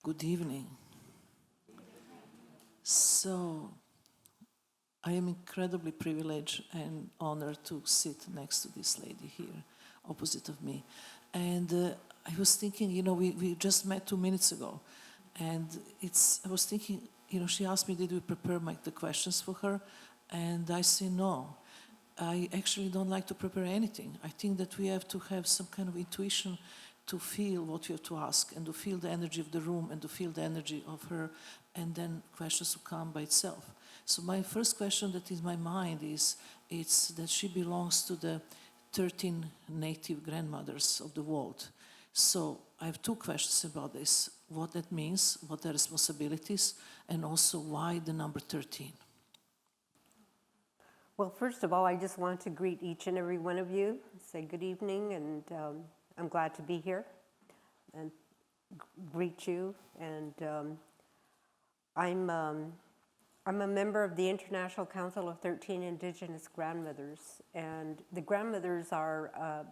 Good evening. So, I am incredibly privileged and honored to sit next to this lady here, opposite of me. And I was thinking, we just met 2 minutes ago. And I was thinking, she asked me, did we prepare the questions for her? And I say no. I actually don't like to prepare anything. I think that we have to have some kind of intuition to feel what we have to ask and to feel the energy of the room and to feel the energy of her, and then questions will come by itself. So my first question that is in my mind is, it's that she belongs to the 13 native grandmothers of the world. So I have 2 questions about this. What that means, what are responsibilities, and also why the number 13? Well, first of all, I just want to greet each and every one of you, say good evening, and I'm glad to be here and greet you. And I'm a member of the International Council of 13 Indigenous Grandmothers, and the grandmothers are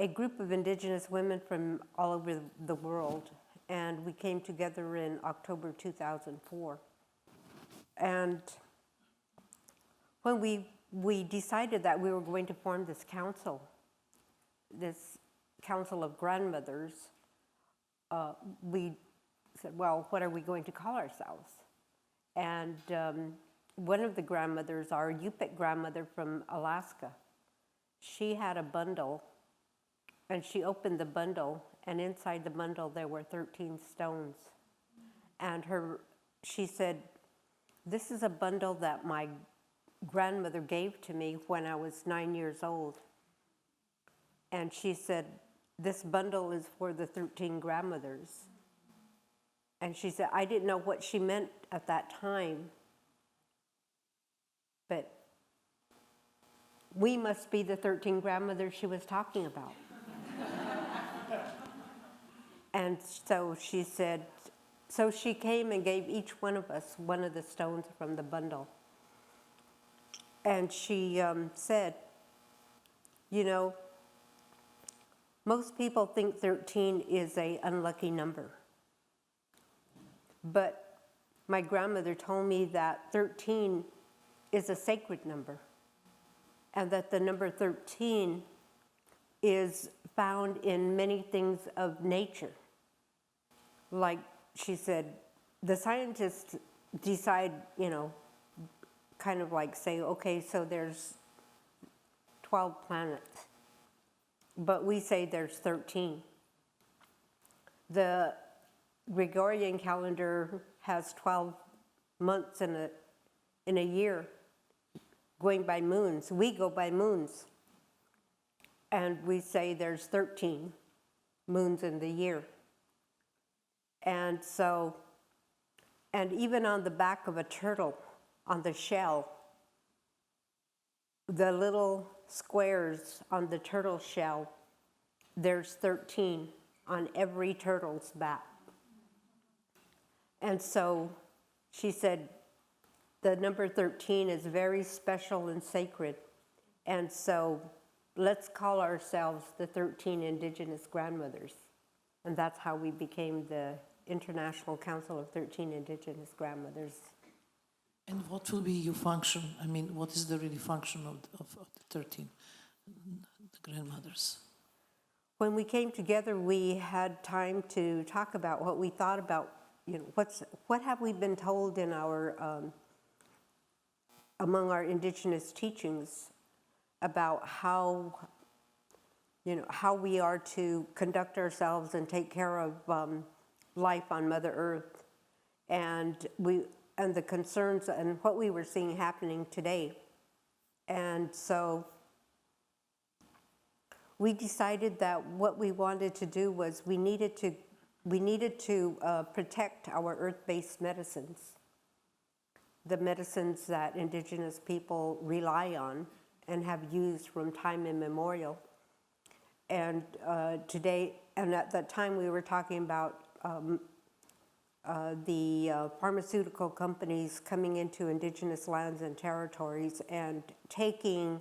a group of Indigenous women from all over the world, and we came together in October 2004. And when we decided that we were going to form this council of grandmothers, we said, well, what are we going to call ourselves? And one of the grandmothers, our Yupik grandmother from Alaska, she had a bundle, and she opened the bundle, and inside the bundle there were 13 stones. And she said, this is a bundle that my grandmother gave to me when I was 9 years old. And she said, this bundle is for the 13 grandmothers. And she said, I didn't know what she meant at that time, but we must be the 13 grandmothers she was talking about. And so she said, so she came and gave each one of us one of the stones from the bundle. And she said, most people think 13 is an unlucky number. But my grandmother told me that 13 is a sacred number, and that the number 13 is found in many things of nature. Like she said, the scientists decide, kind of like say, okay, so there's 12 planets, but we say there's 13. The Gregorian calendar has 12 months in a year, going by moons. We go by moons, and we say there's 13 moons in the year. And so, and even on the back of a turtle, on the shell, the little squares on the turtle shell, there's 13 on every turtle's back. And so she said, the number 13 is very special and sacred. And so let's call ourselves the 13 Indigenous Grandmothers. And that's how we became the International Council of 13 Indigenous Grandmothers. And what will be your function? I mean, what is the really function of the 13 the grandmothers? When we came together, we had time to talk about what we thought about, what have we been told in our, among our Indigenous teachings about how, how we are to conduct ourselves and take care of life on Mother Earth, and the concerns and what we were seeing happening today. And so we decided that what we wanted to do was we needed to protect our earth-based medicines, the medicines that Indigenous people rely on and have used from time immemorial. And today, and at that time we were talking about the pharmaceutical companies coming into Indigenous lands and territories and taking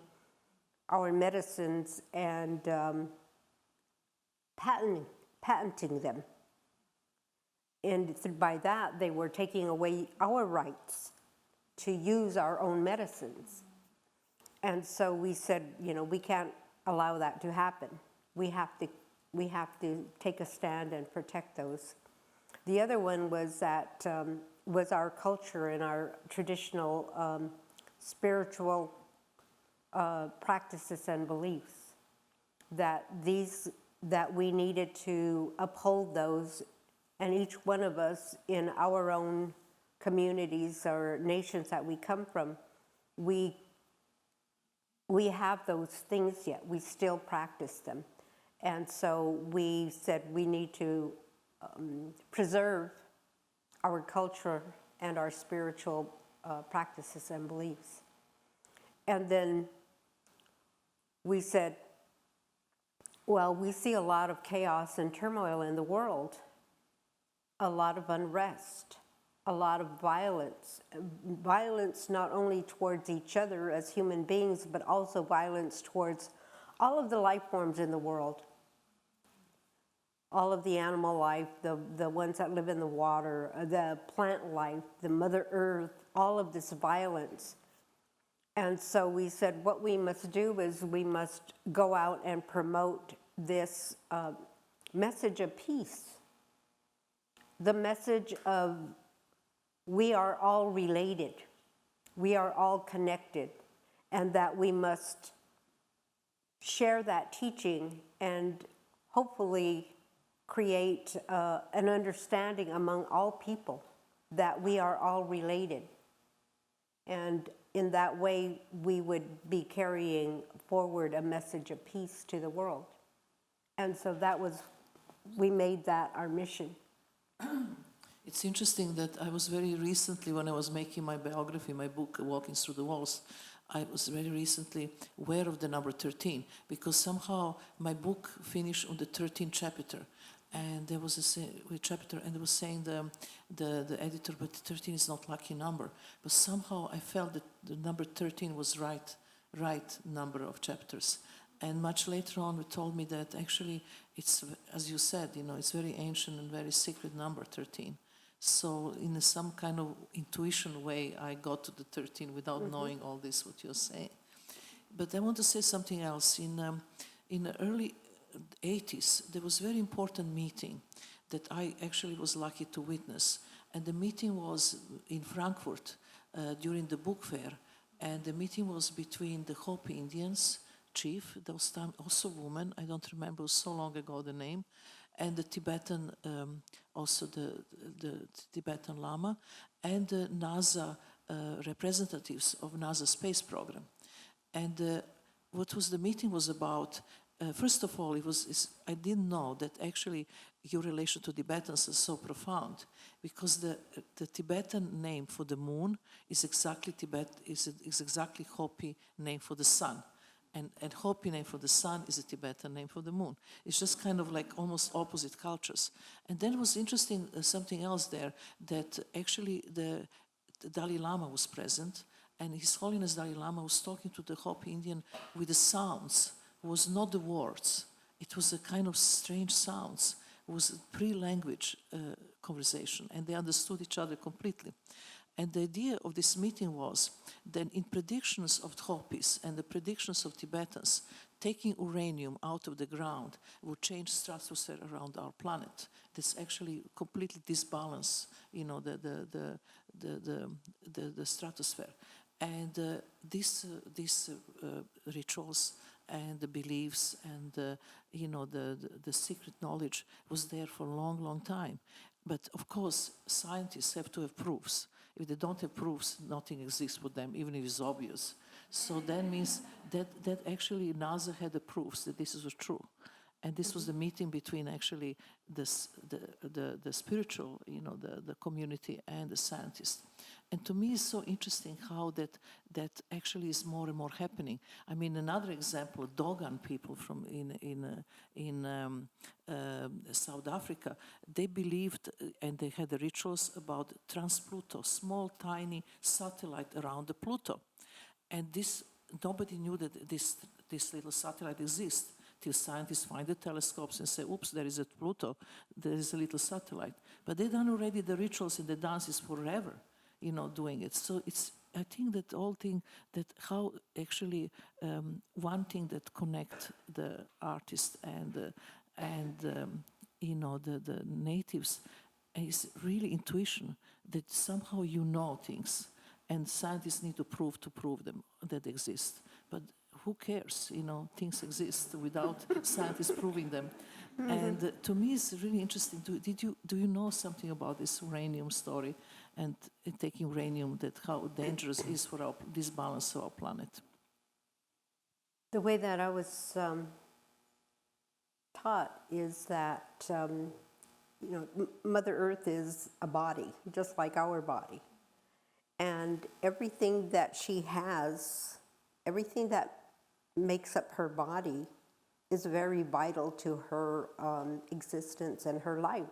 our medicines and patenting them. And by that, they were taking away our rights to use our own medicines. And so we said, we can't allow that to happen. We have to take a stand and protect those. The other one was that was our culture and our traditional spiritual practices and beliefs, that we needed to uphold those, and each one of us in our own communities or nations that we come from, we have those things yet. We still practice them. And so we said we need to preserve our culture and our spiritual practices and beliefs. And then we said, well, we see a lot of chaos and turmoil in the world, a lot of unrest, a lot of violence. Violence not only towards each other as human beings, but also violence towards all of the life forms in the world. All of the animal life, the ones that live in the water, the plant life, the Mother Earth, all of this violence. And so we said what we must do is we must go out and promote this message of peace. The message of we are all related, we are all connected, and that we must share that teaching and hopefully create an understanding among all people that we are all related. And in that way, we would be carrying forward a message of peace to the world. And so we made that our mission. It's interesting that I was very recently, when I was making my biography, my book, Walking Through the Walls, I was very recently aware of the number 13, because somehow my book finished on the 13th chapter. And there was a chapter, and it was saying the editor, but 13 is not lucky number. But somehow I felt that the number 13 was right number of chapters. And much later on, it told me that actually it's, as you said, it's very ancient and very sacred number 13. So in some kind of intuition way, I got to the 13 without knowing all this, what you're saying. But I want to say something else. In the early 80s, there was a very important meeting that I actually was lucky to witness. And the meeting was in Frankfurt during the book fair. And the meeting was between the Hopi Indians chief, those time also woman, I don't remember, so long ago the name, and the Tibetan, also the Tibetan Lama, and the NASA representatives of NASA space program. And what was the meeting was about, first of all, I didn't know that actually your relation to Tibetans is so profound, because the Tibetan name for the moon is exactly exactly Hopi name for the sun. And Hopi name for the sun is a Tibetan name for the moon. It's just kind of like almost opposite cultures. And then it was interesting, something else there, that actually the Dalai Lama was present, and His Holiness Dalai Lama was talking to the Hopi Indian with the sounds. It was not the words. It was a kind of strange sounds. It was a pre-language conversation, and they understood each other completely. And the idea of this meeting was that in predictions of Hopis and the predictions of Tibetans, taking uranium out of the ground would change stratosphere around our planet. This actually completely disbalance, the stratosphere. And these rituals and the beliefs and the secret knowledge was there for a long, long time. But of course, scientists have to have proofs. If they don't have proofs, nothing exists for them, even if it's obvious. So that means that actually NASA had the proofs that this was true. And this was the meeting between actually the spiritual, the community and the scientists. And to me, it's so interesting how that actually is more and more happening. I mean, another example, Dogon people from in South Africa, they believed and they had the rituals about Trans-Pluto, small, tiny satellite around the Pluto. And nobody knew that this little satellite exists. till scientists find the telescopes and say, oops, there is a Pluto, there is a little satellite. But they've done already the rituals and the dances forever, doing it. So I think that all thing that how actually one thing that connect the artist and the natives is really intuition, that somehow things, and scientists need to prove them that they exist. But who cares? Things exist without scientists proving them. Mm-hmm. And to me, it's really interesting. Do you know something about this uranium story and taking uranium? That how dangerous it is for this balance of our planet? The way that I was taught is that Mother Earth is a body, just like our body, and everything that she has, everything that makes up her body is very vital to her existence and her life.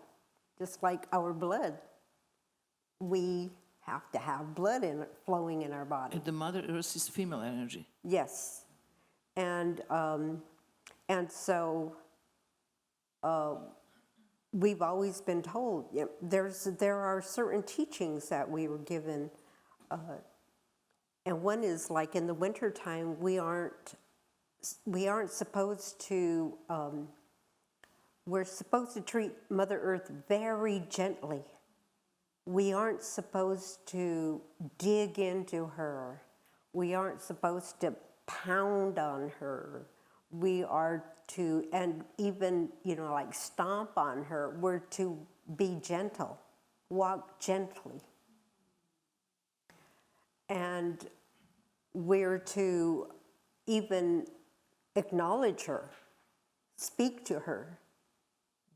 Just like our blood, we have to have blood flowing in our body. And the Mother Earth is female energy. Yes, and so we've always been told there are certain teachings that we were given, and one is like in the wintertime we aren't supposed to, we're supposed to treat Mother Earth very gently. We aren't supposed to dig into her. We aren't supposed to pound on her. We are to, and even, like stomp on her. We're to be gentle, walk gently. And we're to even acknowledge her, speak to her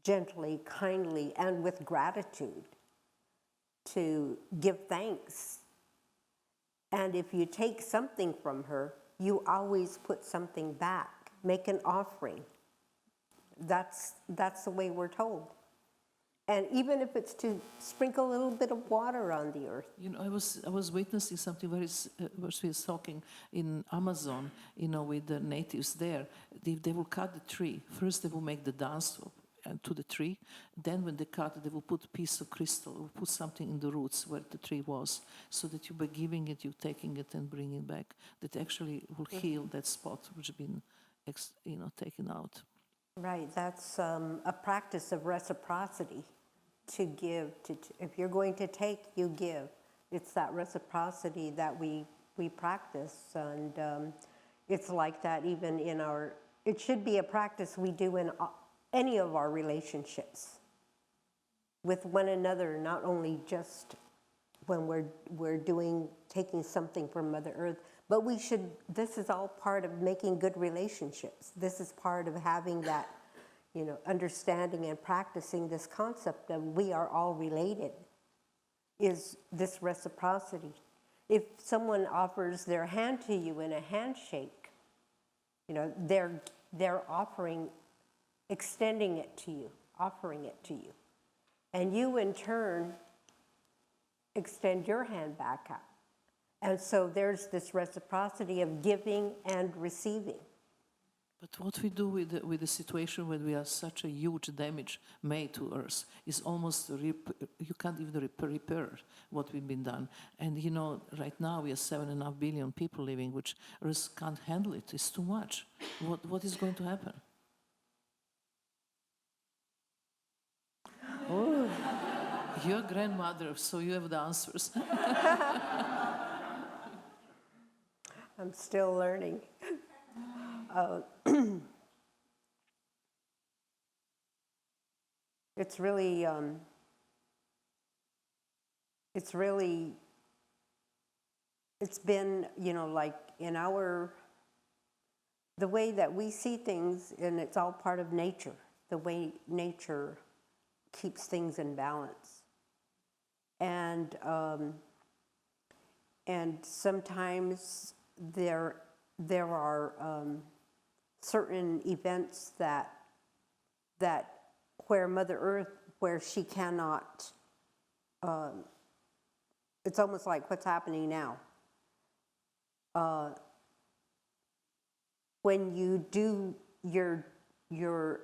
gently, kindly, and with gratitude, to give thanks. And if you take something from her, you always put something back, make an offering. That's the way we're told. And even if it's to sprinkle a little bit of water on the earth. I was witnessing something where she was talking in Amazon, with the natives there. They will cut the tree. First they will make the dance to the tree. Then when they cut it, they will put a piece of crystal, or put something in the roots where the tree was, so that you by giving it, you're taking it and bringing it back. That actually will heal that spot which has been, taken out. Right, that's a practice of reciprocity. To give, if you're going to take, you give. It's that reciprocity that we practice, and it's like that even in it should be a practice we do in any of our relationships with one another, not only just when we're taking something from Mother Earth, but this is all part of making good relationships. This is part of having that understanding and practicing this concept of we are all related, is this reciprocity. If someone offers their hand to you in a handshake, they're extending it to you, offering it to you. And you in turn extend your hand back out. And so there's this reciprocity of giving and receiving. But what we do with the situation when we have such a huge damage made to Earth is almost, you can't even repair what we've been done. And right now we have 7.5 billion people living, which Earth can't handle it. It's too much. What is going to happen? Oh, you're a grandmother, so you have the answers. I'm still learning. It's been, like in the way that we see things, and it's all part of nature, the way nature keeps things in balance. And sometimes there are certain events that where Mother Earth, where she cannot, it's almost like what's happening now. When you do your you're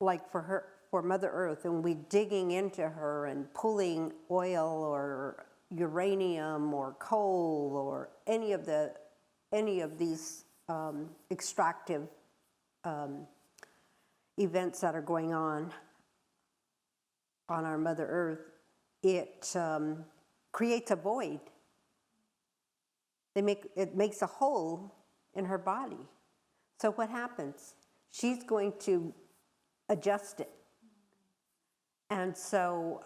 like for Mother Earth, and we digging into her and pulling oil or uranium or coal or any of these extractive events that are going on our Mother Earth, it creates a void. It makes a hole in her body. So what happens? She's going to adjust it. And so,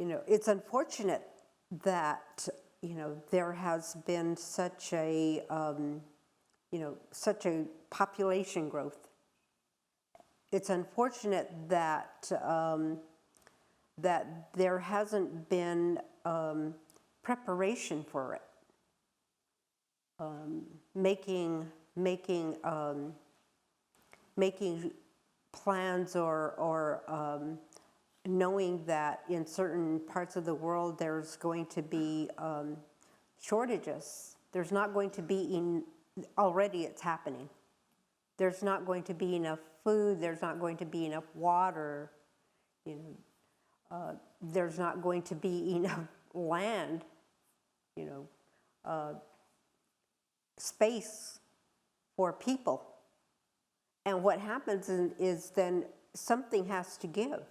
it's unfortunate that, there has been such a population growth. It's unfortunate that that there hasn't been preparation for it. Making plans or knowing that in certain parts of the world there's going to be shortages. There's not going to be already it's happening. There's not going to be enough food. There's not going to be enough water. There's not going to be enough land. Space for people. And what happens is then something has to give.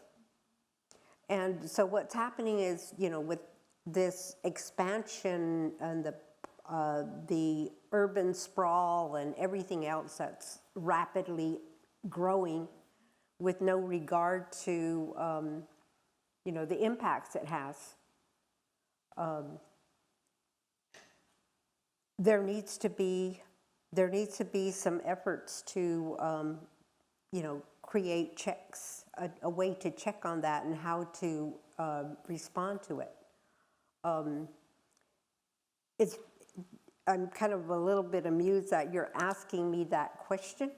And so what's happening is, with this expansion and the urban sprawl and everything else that's rapidly growing with no regard to, the impacts it has. There needs to be some efforts to, create checks, a way to check on that and how to respond to it. I'm kind of a little bit amused that you're asking me that question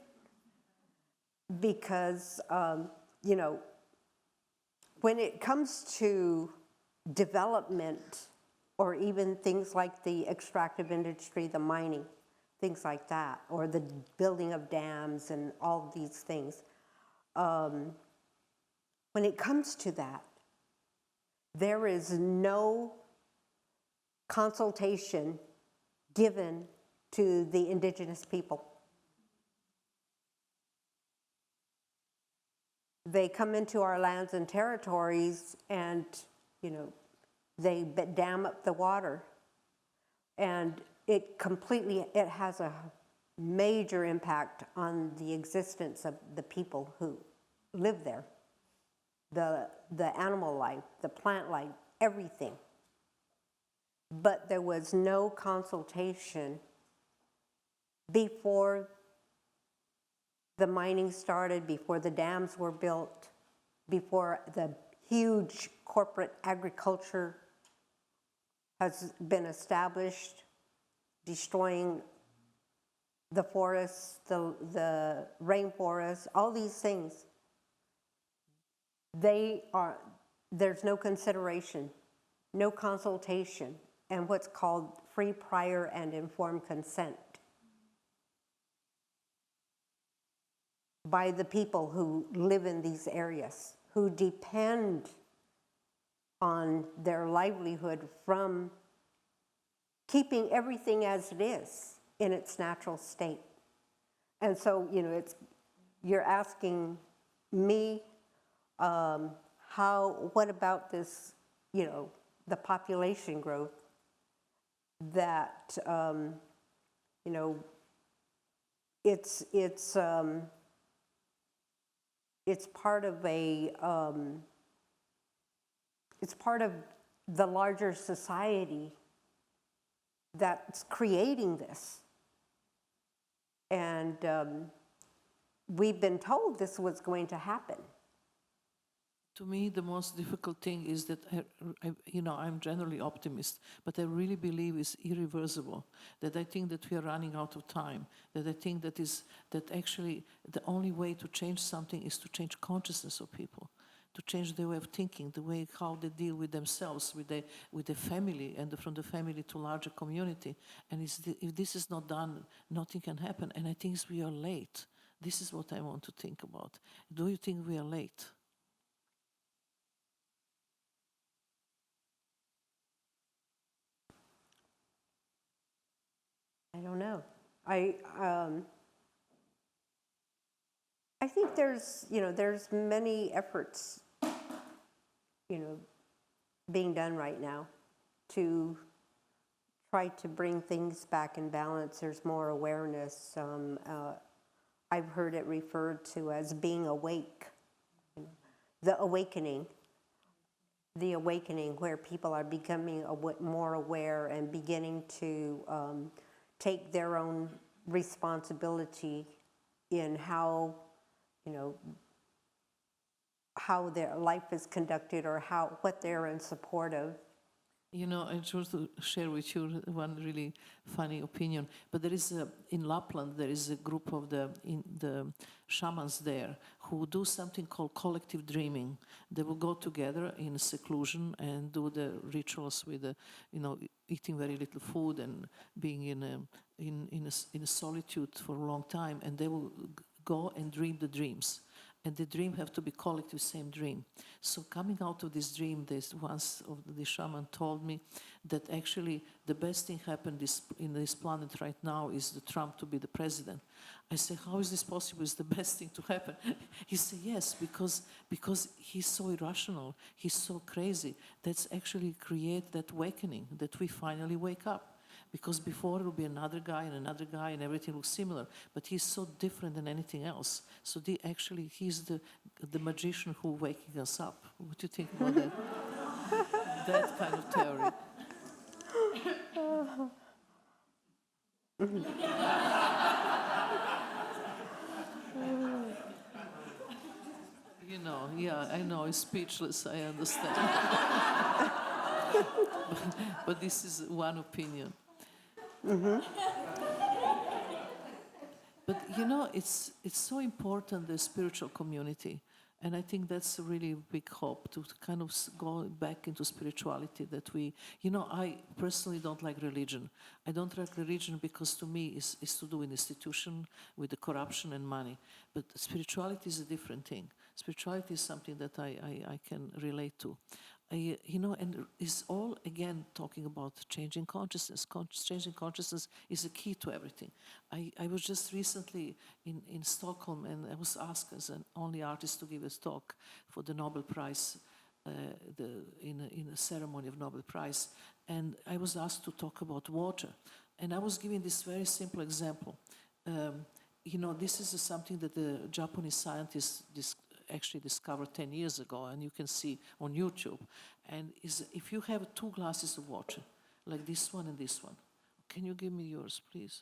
because, when it comes to development or even things like the extractive industry, the mining, things like that, or the building of dams and all these things. When it comes to that, there is no consultation given to the indigenous people. They come into our lands and territories and, they dam up the water. And it has a major impact on the existence of the people who live there. The animal life, the plant life, everything. But there was no consultation before the mining started, before the dams were built, before the huge corporate agriculture has been established, destroying the forests, the rainforests, all these things. There's no consideration, no consultation, and what's called free, prior, and informed consent by the people who live in these areas, who depend on their livelihood from keeping everything as it is in its natural state. And so, you're asking me, what about this, the population growth that, it's part of it's part of the larger society that's creating this. And we've been told this was going to happen. To me, the most difficult thing is that, I'm generally optimist, but I really believe it's irreversible, that I think that we are running out of time, that I think that actually the only way to change something is to change consciousness of people, to change their way of thinking, the way how they deal with themselves, with the family, and from the family to larger community. And if this is not done, nothing can happen. And I think we are late. This is what I want to think about. Do you think we are late? I don't know. I think there's many efforts, being done right now to try to bring things back in balance. There's more awareness. I've heard it referred to as being awake, the awakening where people are becoming more aware and beginning to take their own responsibility in how their life is conducted or what they're in support of. I just want to share with you one really funny opinion. But there is in Lapland, there is a group of the shamans there who do something called collective dreaming. They will go together in seclusion and do the rituals with, eating very little food and being in a solitude for a long time. And they will go and dream the dreams. And the dream have to be collective, same dream. So coming out of this dream, once of the shaman told me that actually the best thing happened in this planet right now is the Trump to be the president. I said, how is this possible? It's the best thing to happen. He said, yes, because he's so irrational, he's so crazy. That's actually create that awakening, that we finally wake up. Because before it will be another guy and everything looks similar. But he's so different than anything else. So he's the magician who waking us up. What do you think about that? That kind of theory. Yeah, I know, it's speechless, I understand. but this is one opinion. Mm-hmm. But it's so important, the spiritual community, and I think that's a really big hope to kind of go back into spirituality. That I personally don't like religion. I don't like religion because to me it's to do with institution, with the corruption and money. But spirituality is a different thing. Spirituality is something that I can relate to. And it's all, again, talking about changing consciousness. Changing consciousness is a key to everything. I was just recently in Stockholm, and I was asked as an only artist to give a talk for the Nobel Prize, in a ceremony of Nobel Prize. And I was asked to talk about water. And I was giving this very simple example. This is something that the Japanese scientists actually discovered 10 years ago, and you can see on YouTube. And if you have 2 glasses of water, like this one and this one, can you give me yours, please?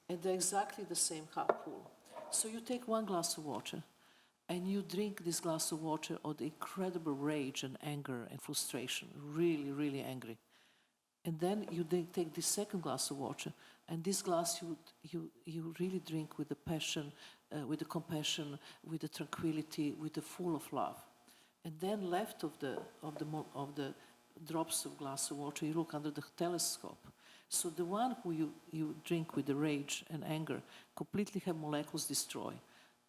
And they're exactly the same cup full. So you take 1 glass of water, and you drink this glass of water of the incredible rage and anger and frustration, really, really angry. And then you take this second glass of water, and this glass you really drink with the passion, with the compassion, with the tranquility, with the full of love. And then left of the drops of glass of water, you look under the telescope. So the one who you drink with the rage and anger completely have molecules destroy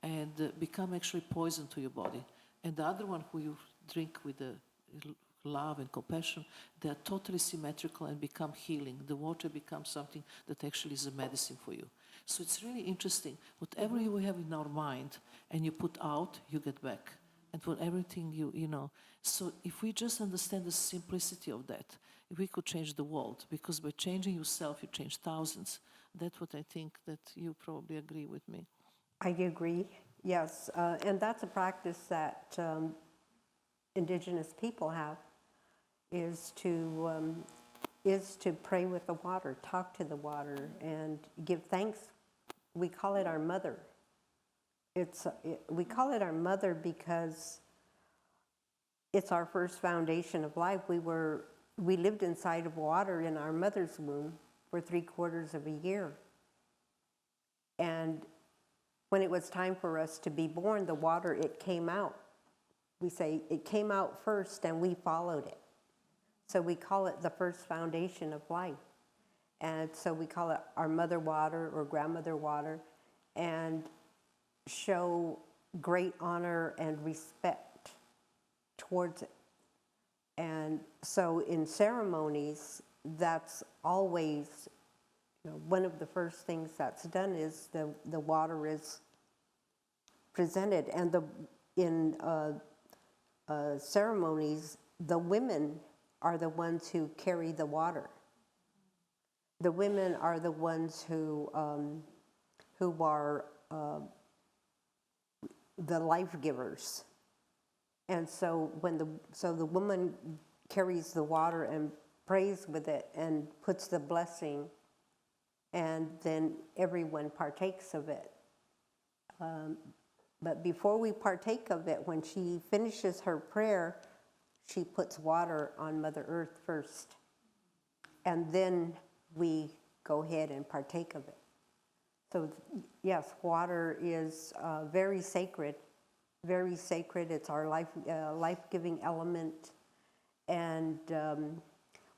and become actually poison to your body. And the other one who you drink with the love and compassion, they are totally symmetrical and become healing. The water becomes something that actually is a medicine for you. So it's really interesting. Whatever you have in our mind and you put out, you get back. And for everything So if we just understand the simplicity of that, if we could change the world, because by changing yourself, you change thousands. That's what I think that you probably agree with me. I agree, yes. And that's a practice that indigenous people have, is to pray with the water, talk to the water, and give thanks. We call it our mother. We call it our mother because it's our first foundation of life. We lived inside of water in our mother's womb for 3/4 of a year. And when it was time for us to be born, the water, it came out. We say it came out first and we followed it. So we call it the first foundation of life. And so we call it our mother water or grandmother water, and show great honor and respect towards it. And so in ceremonies, that's always, one of the first things that's done is the water is presented. And in ceremonies, the women are the ones who carry the water. The women are the ones who are the life givers. And so the woman carries the water and prays with it and puts the blessing, and then everyone partakes of it. But before we partake of it, when she finishes her prayer, she puts water on Mother Earth first. And then we go ahead and partake of it. So yes, water is very sacred, very sacred. It's our life-giving element. And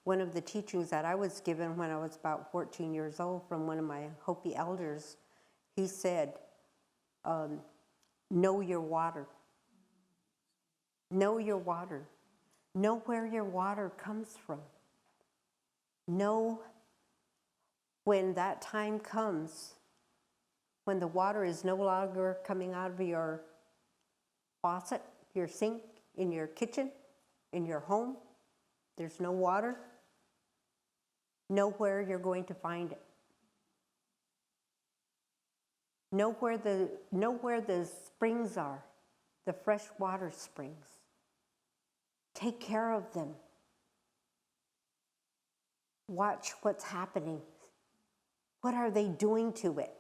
one of the teachings that I was given when I was about 14 years old from one of my Hopi elders, he said, know your water. Know your water. Know where your water comes from. Know when that time comes, when the water is no longer coming out of your faucet, your sink, in your kitchen, in your home, there's no water, know where you're going to find it. Know where the springs are, the fresh water springs. Take care of them. Watch what's happening. What are they doing to it?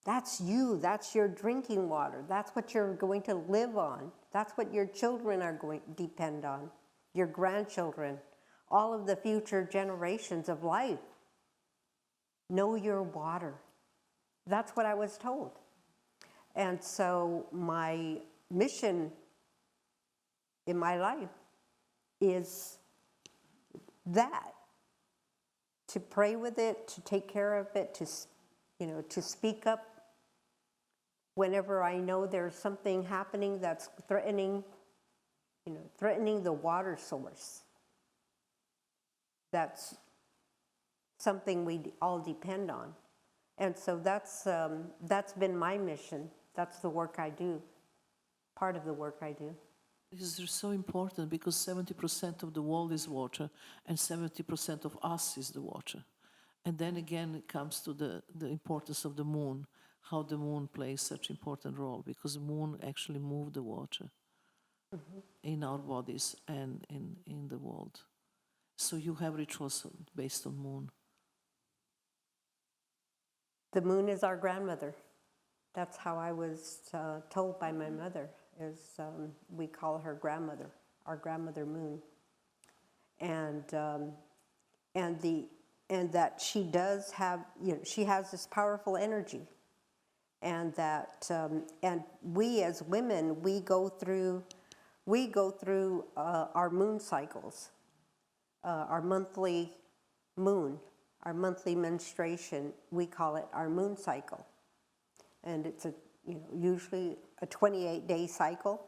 That's you. That's your drinking water. That's what you're going to live on. That's what your children are going to depend on. Your grandchildren. All of the future generations of life. Know your water. That's what I was told. And so my mission in my life is that. To pray with it, to take care of it, to speak up whenever I know there's something happening that's threatening the water source. That's something we all depend on. And so that's been my mission. That's the work I do, part of the work I do. This is so important because 70% of the world is water and 70% of us is the water. And then again, it comes to the importance of the moon, how the moon plays such an important role, because the moon actually moves the water in our bodies and in the world. So you have rituals based on moon. The moon is our grandmother. That's how I was told by my mother, is we call her grandmother, our grandmother moon. And that she does have, she has this powerful energy. And that, and we as women, we go through our moon cycles, our monthly moon, our monthly menstruation. We call it our moon cycle, and it's usually a 28-day cycle.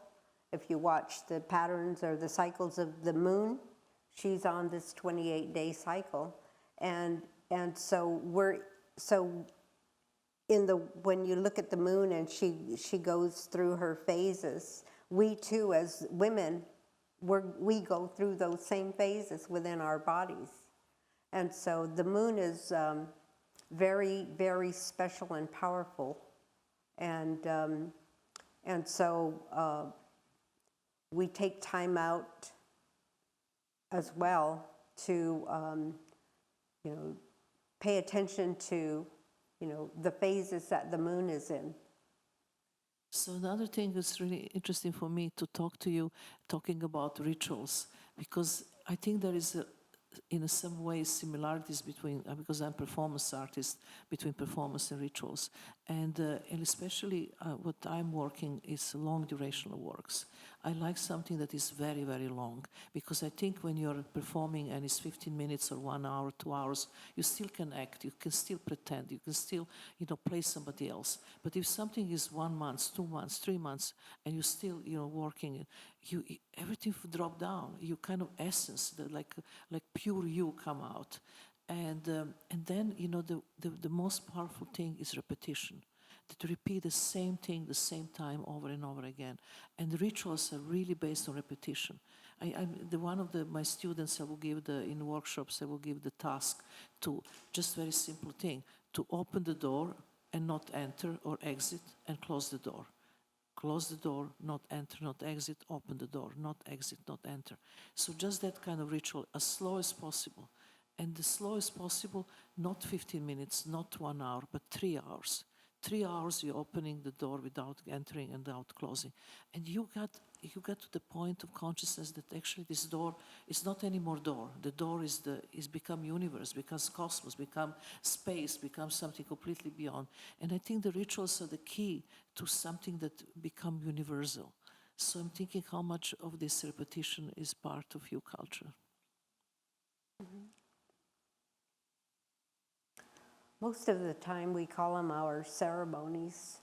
If you watch the patterns or the cycles of the moon, she's on this 28-day cycle, and so when you look at the moon and she goes through her phases, we too as women, we go through those same phases within our bodies. And so the moon is very, very special and powerful. And so we take time out as well to pay attention to the phases that the moon is in. So another thing that's really interesting for me to talk to you, talking about rituals, because I think there is in some ways similarities between, because I'm performance artist, between performance and rituals. And especially what I'm working is long durational works. I like something that is very, very long, because I think when you're performing and it's 15 minutes or 1 hour, 2 hours, you still can act, you can still pretend, you can still, play somebody else. But if something is 1 month, 2 months, 3 months, and you're still, working, everything will drop down. You kind of essence, like pure you come out. And then, the most powerful thing is repetition. To repeat the same thing the same time over and over again. And the rituals are really based on repetition. One of my students, I will give in workshops, I will give the task to just very simple thing, to open the door and not enter or exit and close the door. Close the door, not enter, not exit, open the door, not exit, not enter. So just that kind of ritual, as slow as possible. And the slow as possible, not 15 minutes, not 1 hour, but 3 hours. 3 hours you're opening the door without entering and without closing. And you got to the point of consciousness that actually this door is not anymore door. The door is become universe, becomes cosmos, become space, becomes something completely beyond. And I think the rituals are the key to something that become universal. So I'm thinking how much of this repetition is part of your culture. Mm-hmm. Most of the time we call them our ceremonies.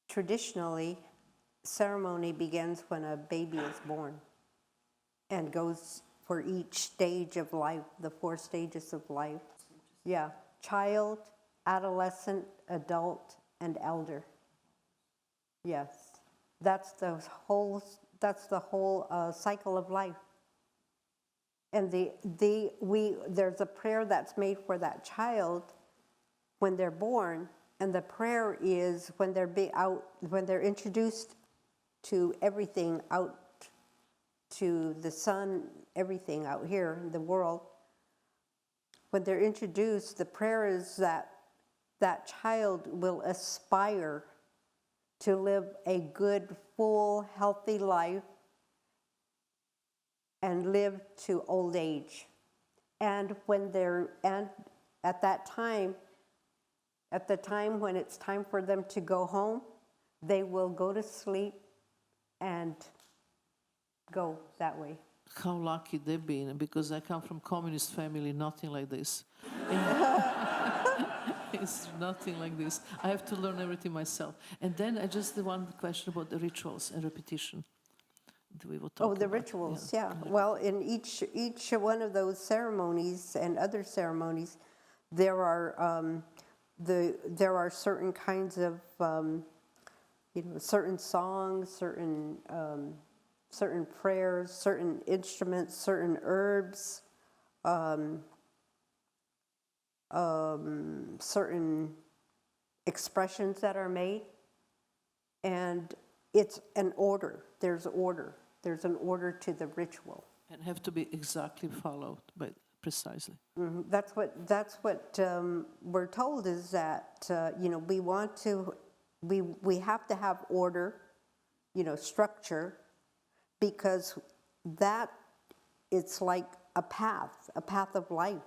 Traditionally, ceremony begins when a baby is born and goes for each stage of life, the 4 stages of life. Yeah, child, adolescent, adult, and elder. Yes, that's the whole cycle of life. And there's a prayer that's made for that child when they're born, and the prayer is when they're introduced to everything, out to the sun, everything out here in the world. When they're introduced, the prayer is that that child will aspire to live a good, full, healthy life and live to old age. And at the time when it's time for them to go home, they will go to sleep and go that way. How lucky they've been, because I come from communist family, nothing like this. It's nothing like this. I have to learn everything myself. And then I just one question about the rituals and repetition. We will talk the rituals, yeah. Well, in each one of those ceremonies and other ceremonies, there are certain kinds of certain songs, certain prayers, certain instruments, certain herbs, certain expressions that are made, and it's an order. There's order. There's an order to the ritual. And have to be exactly followed, but precisely. Mm-hmm. That's what we're told, is that we have to have order, structure, because that it's like a path of life.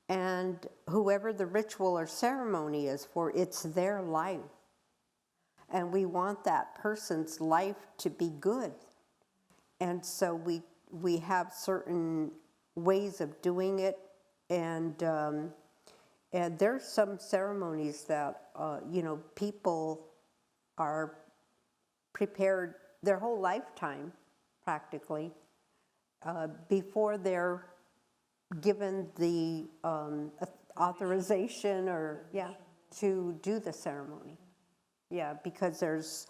And whoever the ritual or ceremony is for, it's their life. And we want that person's life to be good. And so we have certain ways of doing it. And there's some ceremonies that, people are prepared their whole lifetime, practically, before they're given the authorization to do the ceremony. Yeah, because there's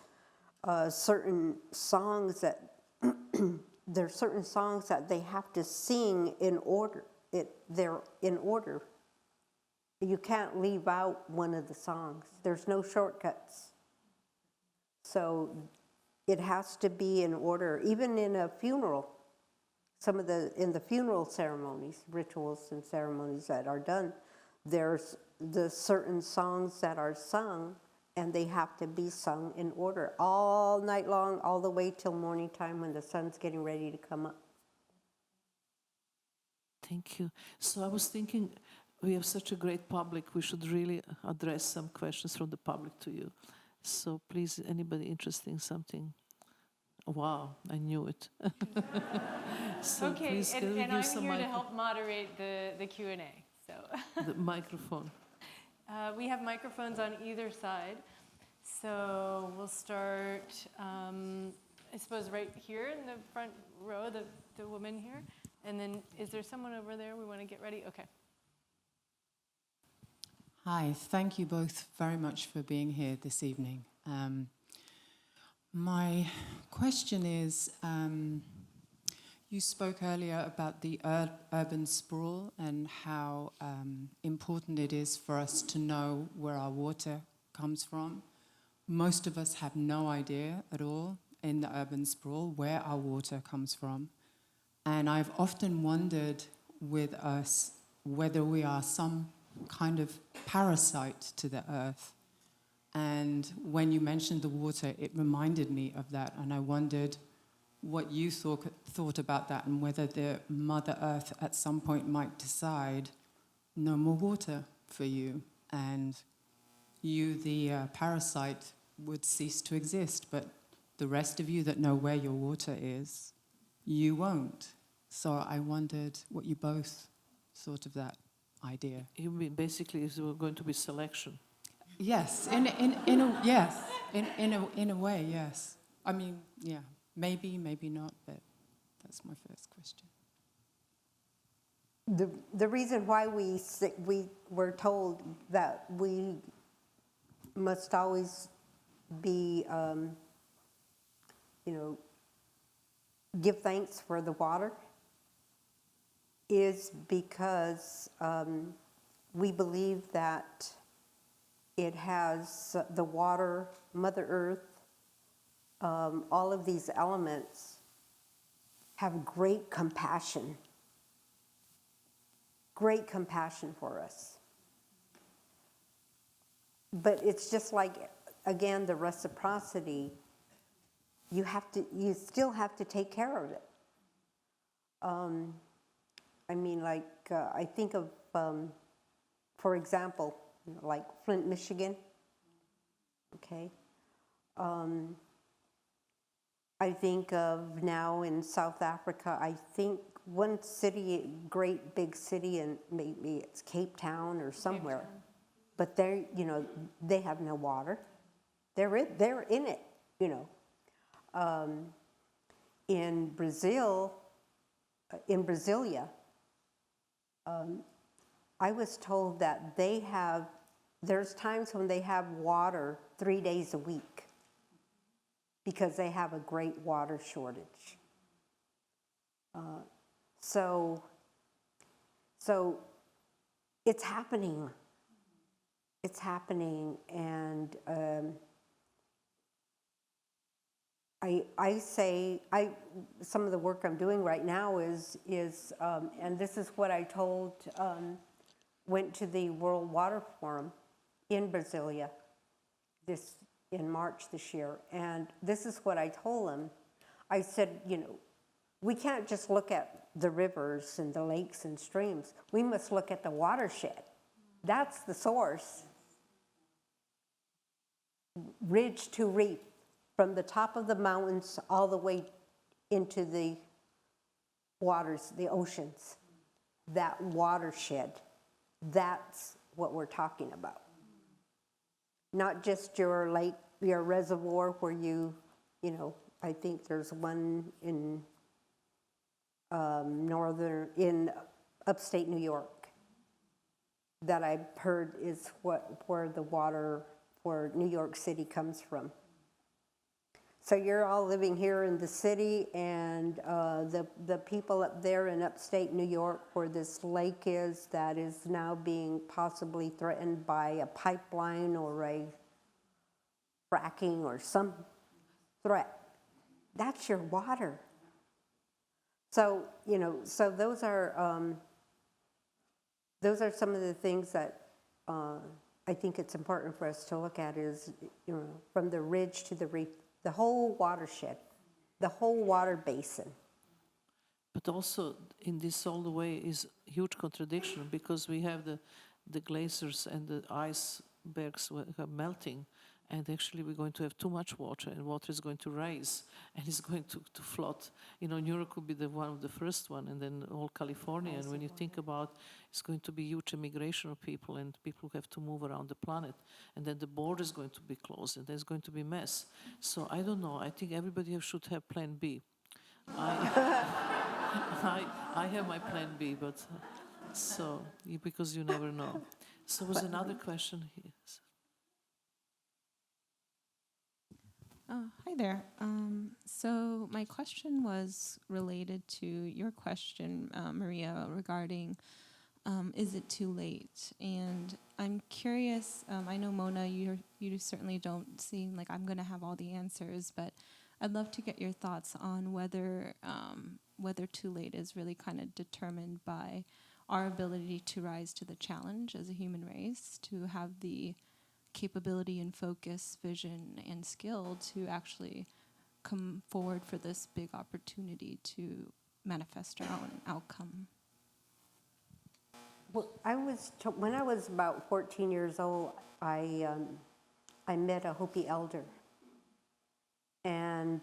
certain songs that they have to sing in order. They're in order. You can't leave out one of the songs. There's no shortcuts. So it has to be in order. Even in a funeral, in the funeral ceremonies, rituals and ceremonies that are done, there's the certain songs that are sung, and they have to be sung in order all night long, all the way till morning time when the sun's getting ready to come up. Thank you. So I was thinking, we have such a great public, we should really address some questions from the public to you. So please, anybody interested in something? Wow, I knew it. So Okay, please, can we and give I'm some here to help moderate the Q&A. So the microphone? we have microphones on either side. So we'll start, I suppose, right here in the front row, the woman here. And then is there someone over there we want to get ready? Okay. Hi, thank you both very much for being here this evening. My question is, you spoke earlier about the urban sprawl and how important it is for us to know where our water comes from. Most of us have no idea at all in the urban sprawl where our water comes from. And I've often wondered with us whether we are some kind of parasite to the earth. And when you mentioned the water, it reminded me of that. And I wondered what you thought about that and whether the Mother Earth at some point might decide no more water for you. And you, the parasite, would cease to exist. But the rest of you that know where your water is, you won't. So I wondered what you both thought of that idea. You mean basically is going to be selection? Yes, in a way, yes. I mean, yeah, maybe not, but that's my first question. The reason why we were told that we must always be, give thanks for the water is because we believe that it has the water, Mother Earth, all of these elements have great compassion for us. But it's just like, again, the reciprocity, you still have to take care of it. I mean, like, I think of, for example, like Flint, Michigan, okay? I think of now in South Africa, I think one city, great big city, and maybe it's Cape Town or somewhere, but they have no water. They're in it, In Brasilia, I was told that there's times when they have water 3 days a week because they have a great water shortage. So it's happening. It's happening, and some of the work I'm doing right now is and this is what I told, went to the World Water Forum in Brasilia in March this year, and this is what I told them. I said, we can't just look at the rivers and the lakes and streams. We must look at the watershed. That's the source. Ridge to reef, from the top of the mountains all the way into the waters, the oceans. That watershed, that's what we're talking about. Not just your lake, your reservoir where I think there's one in upstate New York that I've heard is where the water for New York City comes from. So you're all living here in the city, and the people up there in upstate New York where this lake is that is now being possibly threatened by a pipeline or a fracking or some threat. That's your water. So, so those are some of the things that I I think it's important for us to look at is, you know, from the ridge to the reef, the whole watershed, the whole water basin. But also in this all the way is huge contradiction because we have the glaciers and the icebergs are melting, and actually we're going to have too much water, and water is going to rise and it's going to float. You know, New York could be the one of the first one, and then all California. And when you think about, it's going to be huge immigration of people, and people have to move around the planet, and then the border is going to be closed, and there's going to be mess. So I don't know. I think everybody should have Plan B. I have my Plan B, but so because you never know. So was another question here. Hi there. So my question was related to your question, Maria, regarding is it too late? And I'm curious. I know Mona, you certainly don't seem like I'm going to have all the answers, but I'd love to get your thoughts on whether too late is really kind of determined by our ability to rise to the challenge as a human race, to have the capability and focus, vision, and skill to actually come forward for this big opportunity to manifest our own outcome. Well, when I was about 14 years old, I met a Hopi elder, and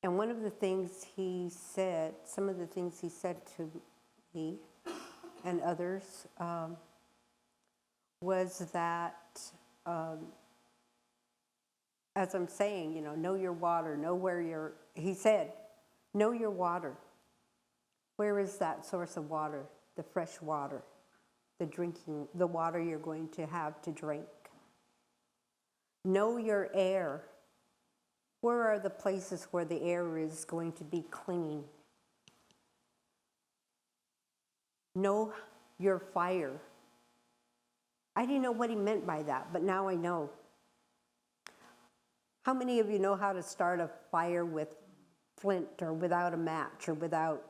one of the things he said, some of the things he said to me and others, was that, as I'm saying, you know your water, know where he said, know your water. Where is that source of water, the fresh water, the water you're going to have to drink? Know your air. Where are the places where the air is going to be clean? Know your fire. I didn't know what he meant by that, but now I know. How many of you know how to start a fire with flint or without a match or without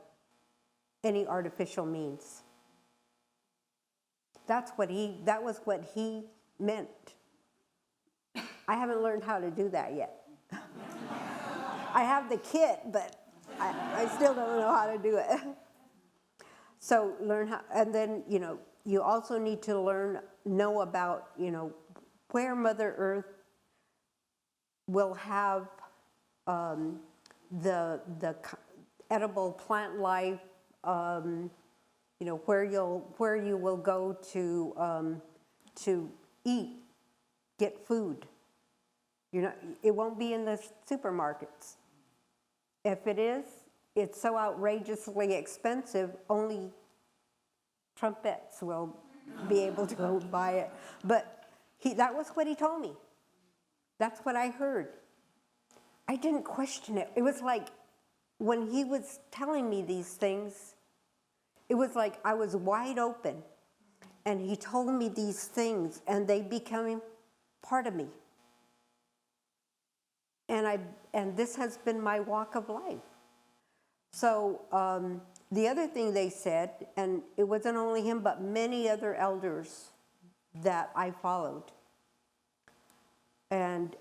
any artificial means? That was what he meant. I haven't learned how to do that yet. I have the kit, but I still don't know how to do it. So learn how, and then, you also need to know about, where Mother Earth will have the edible plant life, where you will go to eat, get food. It won't be in the supermarkets. If it is, it's so outrageously expensive, only trumpets will be able to go buy it. But that was what he told me. That's what I heard. I didn't question it. It was like when he was telling me these things, it was like I was wide open, and he told me these things, and they became part of me. And this has been my walk of life. So the other thing they said, and it wasn't only him, but many other elders that I followed, and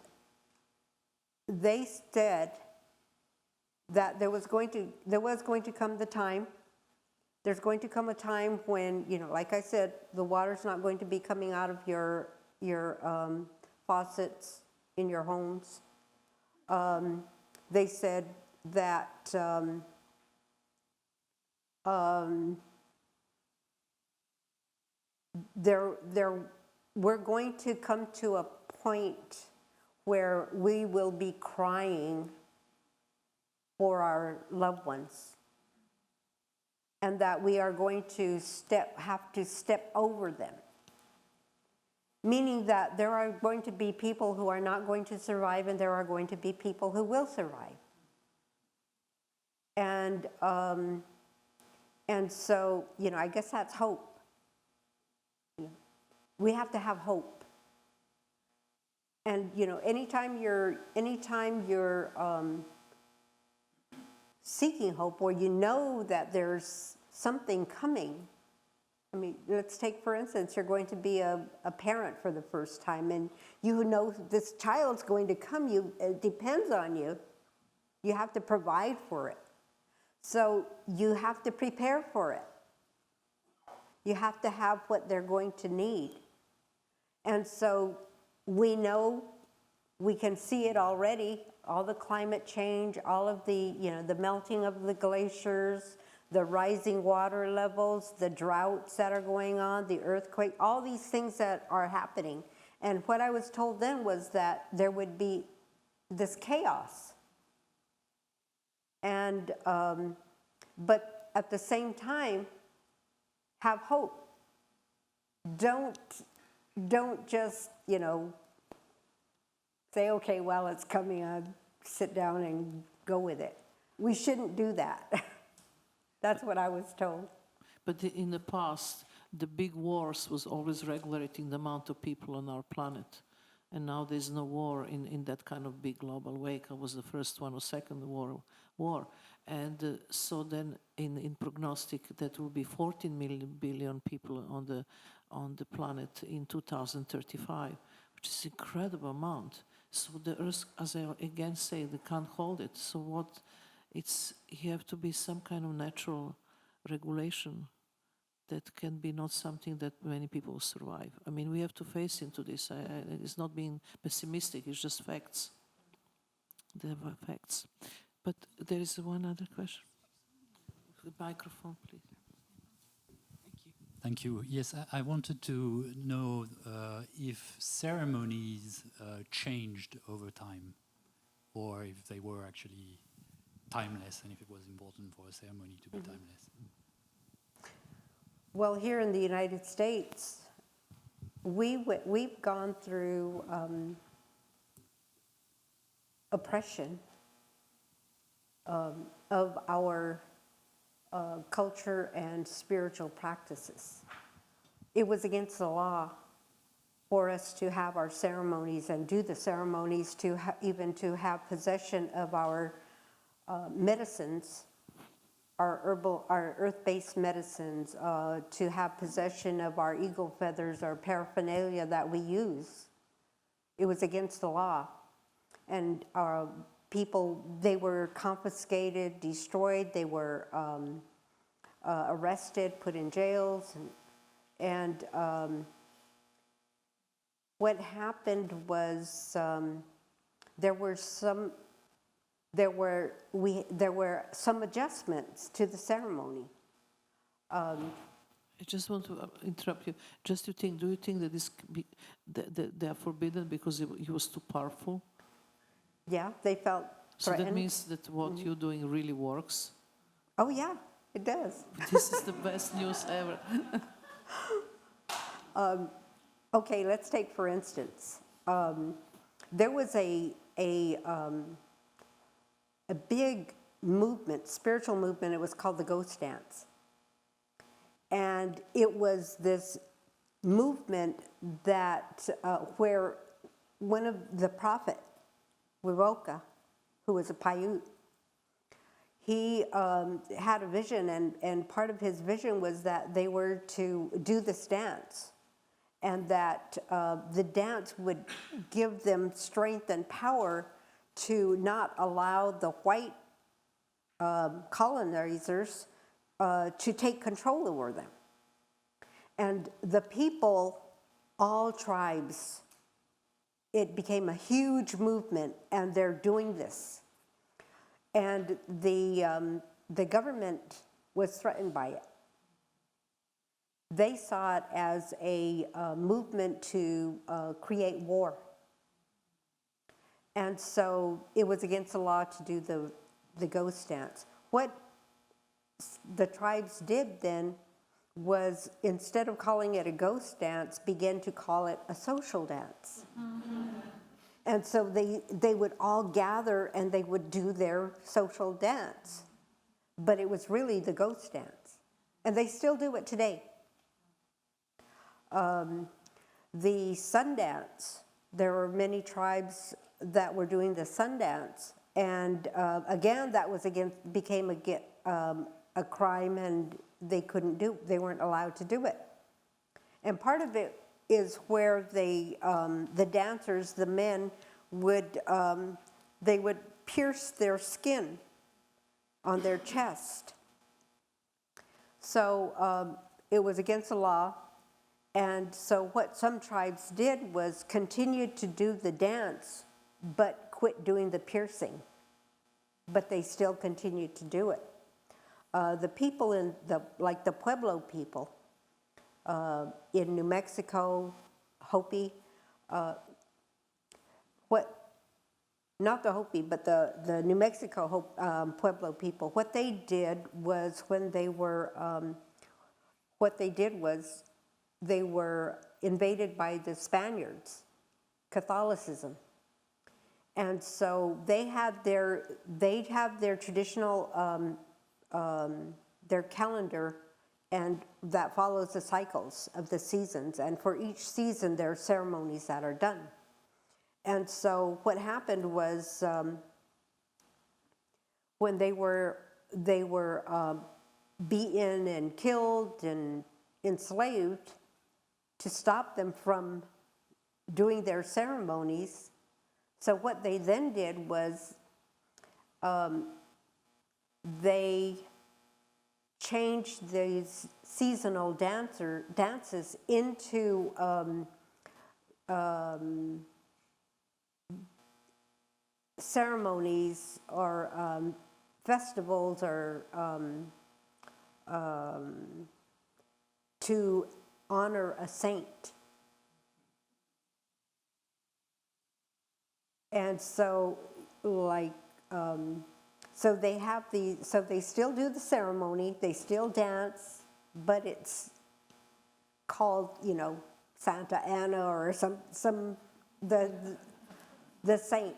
they said that there's going to come a time when, like I said, the water's not going to be coming out of your faucets in your homes. They said that we're going to come to a point where we will be crying for our loved ones, and that we are going to have to step over them. Meaning that there are going to be people who are not going to survive, and there are going to be people who will survive. And so, I guess that's hope. We have to have hope. And, anytime you're seeking hope, or that there's something coming, I mean, let's take, for instance, you're going to be a parent for the first time, and you know this child's going to come, it depends on you. You have to provide for it. So you have to prepare for it. You have to have what they're going to need. And so we know, we can see it already, all the climate change, all of the, the melting of the glaciers, the rising water levels, the droughts that are going on, the earthquake, all these things that are happening. And what I was told then was that there would be this chaos. And, but at the same time, have hope. Don't just, say, okay, well, it's coming, sit down and go with it. We shouldn't do that. That's what I was told. But in the past, the big wars was always regulating the amount of people on our planet. And now there's no war in that kind of big global wake. I was the first one or second war. And so then in prognostic, that will be 14 billion people on the planet in 2035, which is incredible amount. So the Earth, as I again say, they can't hold it. So you have to be some kind of natural regulation that can be not something that many people survive. I mean, we have to face into this. It's not being pessimistic, it's just facts. They are facts. But there is one other question. The microphone, please. Thank you. Yes, I wanted to know if ceremonies changed over time, or if they were actually timeless, and if it was important for a ceremony to be timeless. Well, here in the United States, we've gone through oppression of our culture and spiritual practices. It was against the law for us to have our ceremonies and do the ceremonies, to even to have possession of our medicines, our earth-based medicines, to have possession of our eagle feathers, our paraphernalia that we use. It was against the law. And people, they were confiscated, destroyed, they were arrested, put in jails. And what happened was there were some adjustments to the ceremony. I just want to interrupt you. Do you think that they are forbidden because he was too powerful? Yeah, they felt threatened. So that means that what you're doing really works? Oh yeah, it does. This is the best news ever. Okay, let's take for instance, there was a big movement, spiritual movement. It was called the Ghost Dance, and it was this movement that where one of the prophet, Wiwoka, who was a Paiute, he had a vision, and part of his vision was that they were to do this dance, and that the dance would give them strength and power to not allow the white colonizers to take control over them. And the people, all tribes, it became a huge movement, and they're doing this. And the government was threatened by it. They saw it as a movement to create war. And so it was against the law to do the ghost dance. What the tribes did then was, instead of calling it a ghost dance, began to call it a social dance. Mm-hmm. And so they would all gather and they would do their social dance. But it was really the ghost dance. And they still do it today. The sun dance, there were many tribes that were doing the sun dance. And again, that was became a crime and they weren't allowed to do it. And part of it is where the dancers, the men, they would pierce their skin on their chest. So it was against the law. And so what some tribes did was continue to do the dance, but quit doing the piercing. But they still continued to do it. The people like the Pueblo people in New Mexico, Hopi, not the Hopi, but the New Mexico Pueblo people, what they did was they were invaded by the Spaniards, Catholicism. And so they'd have their traditional, their calendar, and that follows the cycles of the seasons. And for each season, there are ceremonies that are done. And so what happened was when they were beaten and killed and enslaved, to stop them from doing their ceremonies. So what they then did was they changed these seasonal dances into ceremonies or festivals or to honor a saint. And so, so they still do the ceremony, they still dance, but it's called, Santa Ana or the saint.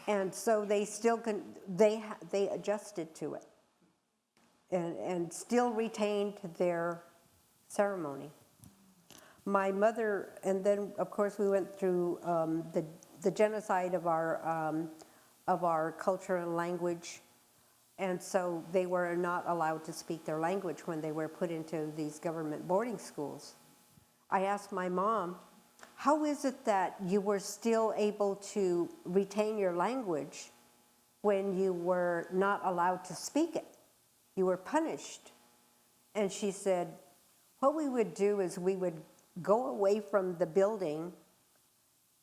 And so they still they adjusted to it and still retained their ceremony. My mother, and then of course we went through the genocide of our culture and language, and so they were not allowed to speak their language when they were put into these government boarding schools. I asked my mom, how is it that you were still able to retain your language when you were not allowed to speak it? You were punished. And she said, what we would do is we would go away from the building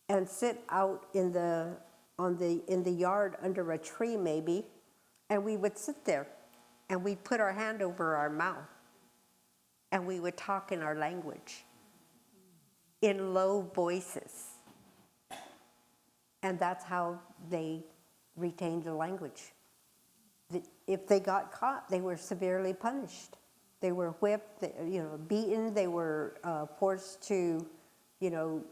and sit out in the yard under a tree maybe, and we would sit there and we'd put our hand over our mouth and we would talk in our language in low voices. And that's how they retained the language. If they got caught, they were severely punished. They were whipped, beaten. They were forced to,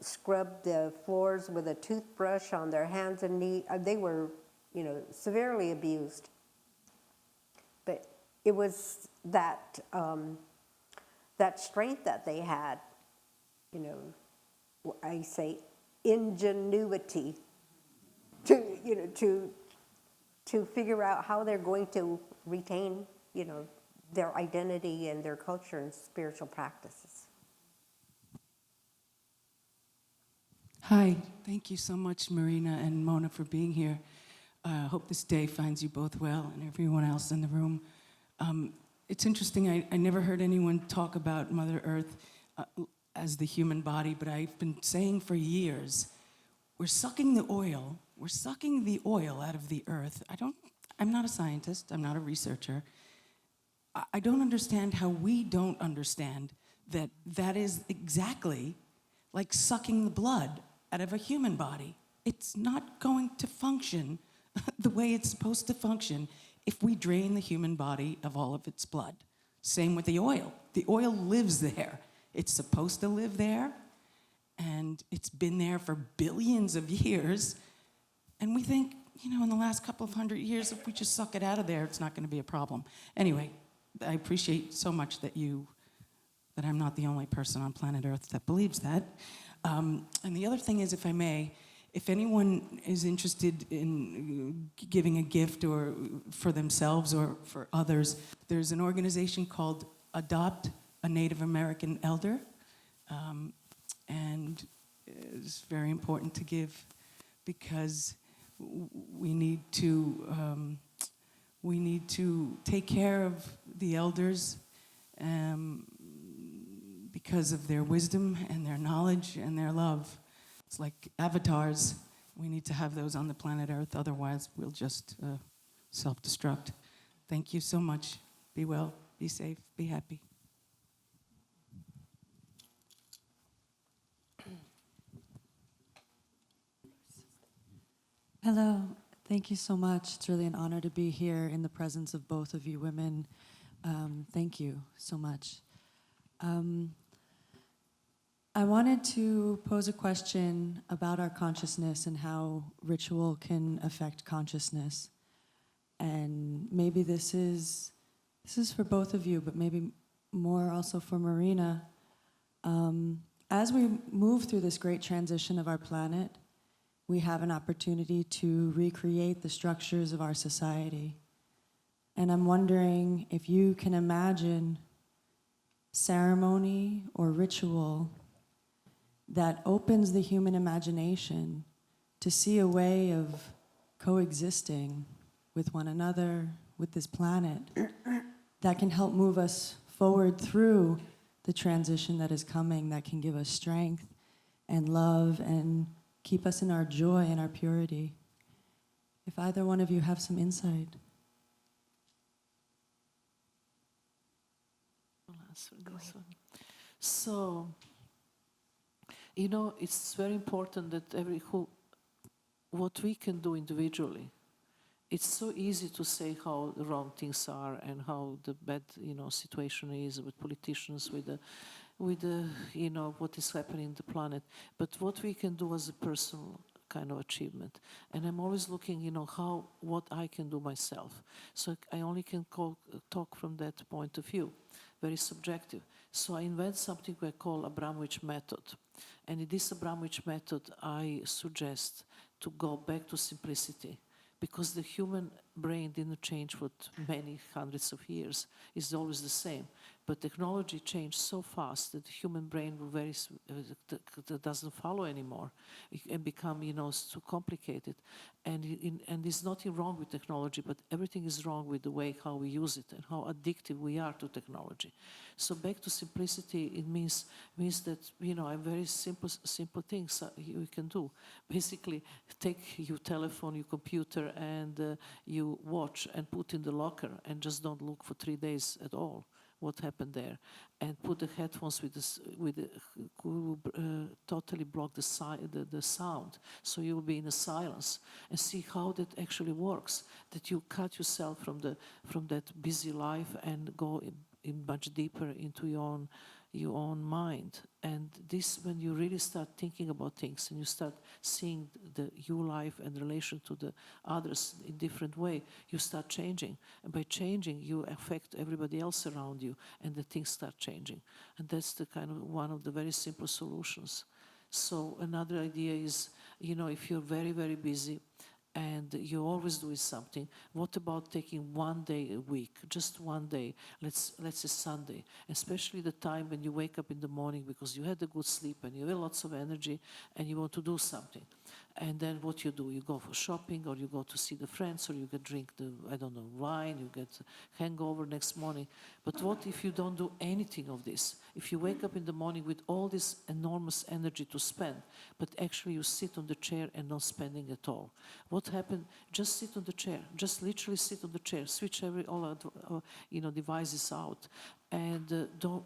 scrub the floors with a toothbrush on their hands and knees. They were, severely abused. But it was that strength that they had. I say ingenuity to figure out how they're going to retain, their identity and their culture and spiritual practices. Hi, thank you so much, Marina and Mona, for being here. I hope this day finds you both well and everyone else in the room. It's interesting, I never heard anyone talk about Mother Earth as the human body, but I've been saying for years, we're sucking the oil out of the earth. I'm not a scientist, I'm not a researcher. I don't understand how we don't understand that is exactly like sucking the blood out of a human body. It's not going to function the way it's supposed to function if we drain the human body of all of its blood. Same with the oil. The oil lives there. It's supposed to live there, and it's been there for billions of years. And we think, in the last couple of 100 years, if we just suck it out of there, it's not going to be a problem. Anyway, I appreciate so much that I'm not the only person on planet Earth that believes that. And the other thing is, if I may, if anyone is interested in giving a gift or for themselves or for others, there's an organization called Adopt a Native American Elder, and it's very important to give because we need to take care of the elders because of their wisdom and their knowledge and their love. It's like avatars. We need to have those on the planet Earth, otherwise we'll just self-destruct. Thank you so much. Be well, be safe, be happy. Hello, thank you so much. It's really an honor to be here in the presence of both of you women. Thank you so much. I wanted to pose a question about our consciousness and how ritual can affect consciousness. And maybe this is for both of you, but maybe more also for Marina. As we move through this great transition of our planet, we have an opportunity to recreate the structures of our society. And I'm wondering if you can imagine ceremony or ritual that opens the human imagination to see a way of coexisting with one another, with this planet, that can help move us forward through the transition that is coming, that can give us strength and love and keep us in our joy and our purity. If either one of you have some insight. I'll answer this one. So, you know, it's very important that what we can do individually. It's so easy to say how the wrong things are and how the bad, situation is with politicians, with the, what is happening in the planet. But what we can do as a personal kind of achievement. And I'm always looking, what I can do myself. So I only can talk from that point of view, very subjective. So I invent something I call Abramović method. And in this Abramović method, I suggest to go back to simplicity. Because the human brain didn't change for many hundreds of years. It's always the same. But technology changed so fast that the human brain doesn't follow anymore and become, too complicated. And there's nothing wrong with technology, but everything is wrong with the way how we use it and how addictive we are to technology. So back to simplicity, it means that, very simple things you can do. Basically, take your telephone, your computer, and you watch and put in the locker and just don't look for 3 days at all what happened there, and put the headphones totally block the sound, so you will be in a silence, and see how that actually works. That you cut yourself from that busy life and go in much deeper into your own mind. And this, when you really start thinking about things and you start seeing your life and relation to the others in different way, you start changing. And by changing, you affect everybody else around you, and the things start changing. And that's the kind of one of the very simple solutions. So another idea is, if you're very, very busy, and you're always doing something, what about taking 1 day a week, just 1 day, let's say Sunday, especially the time when you wake up in the morning because you had a good sleep and you have lots of energy and you want to do something. And then what you do, you go for shopping, or you go to see the friends, or you get drink wine, you get hangover next morning. But what if you don't do anything of this? If you wake up in the morning with all this enormous energy to spend, but actually you sit on the chair and not spending at all. What happened? Just sit on the chair. Just literally sit on the chair. Switch all devices out, and don't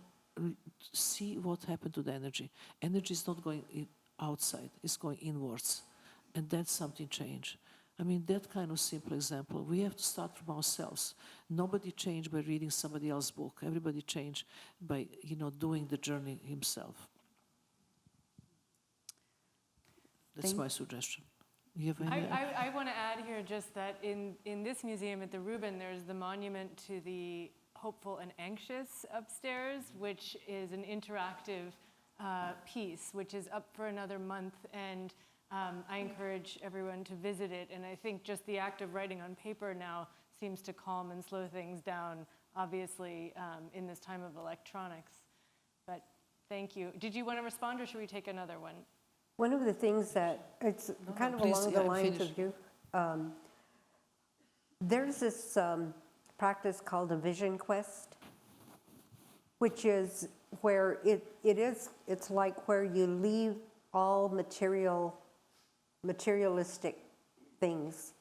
see what happened to the energy. Energy is not going outside; it's going inwards. And that's something change. I mean, that kind of simple example. We have to start from ourselves. Nobody changed by reading somebody else's book. Everybody changed by, doing the journey himself. That's my suggestion. You have any? I want to add here just that in this museum at the Rubin, there's the monument to the hopeful and anxious upstairs, which is an interactive piece, which is up for another month. And I encourage everyone to visit it, and I think just the act of writing on paper now seems to calm and slow things down, obviously, in this time of electronics. But thank you. Did you want to respond, or should we take another one? One of the things that, it's kind of please, along yeah, the lines finish. of you, there's this practice called a vision quest, which is where it's like where you leave all materialistic things